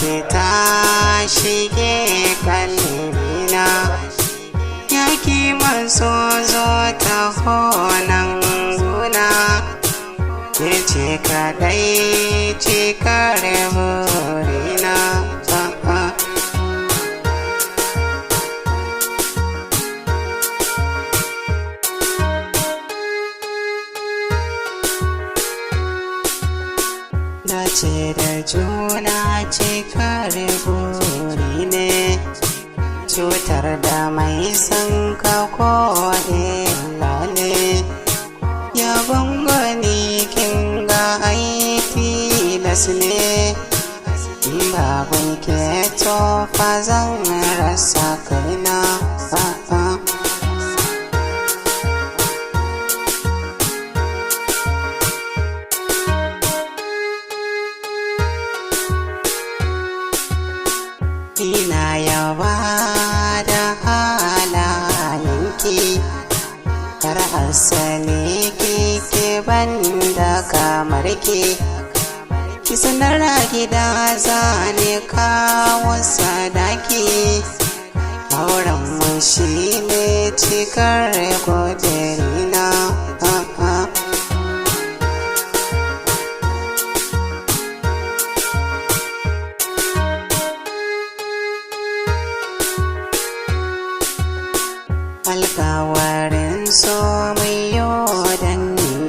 ki ta shige kalbina, yaki maso zo ta honan guna, ke ce kadai cikar burina. Dace da juna cikar buri ne, cutar da mai son ka ko illa ne, yabon gwani kin ga ai tilas ne, babun ke tofa zan rasa kaina. Ina yaba da halayenki, kar asali kike banda kamar ki sanar a gida zane kawo sadaki, auren mu shi ne cikar kudirina. Alkawarin so mai yodan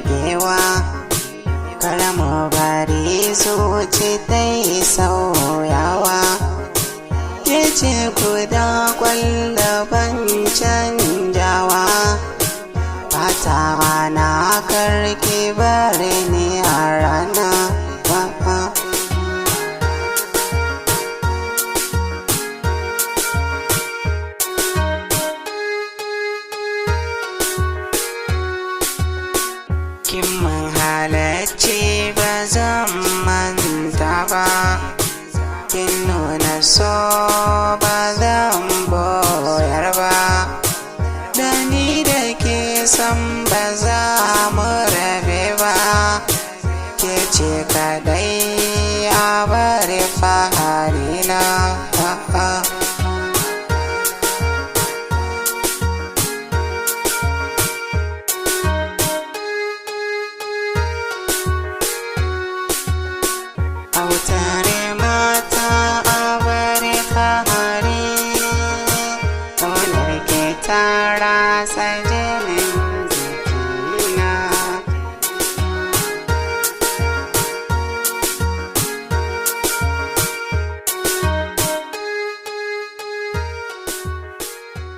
gewa, karamu bari zuci ta yi sauyawa, ke ce guda kwallaban canjawa, fata na karki bari ni a rana. Kin mun halarci ba zan manta ba, kin nuna so ba zan boyar ba, da ni da ke san ba za mu rabe ba, ke ce kadai a bari faharina.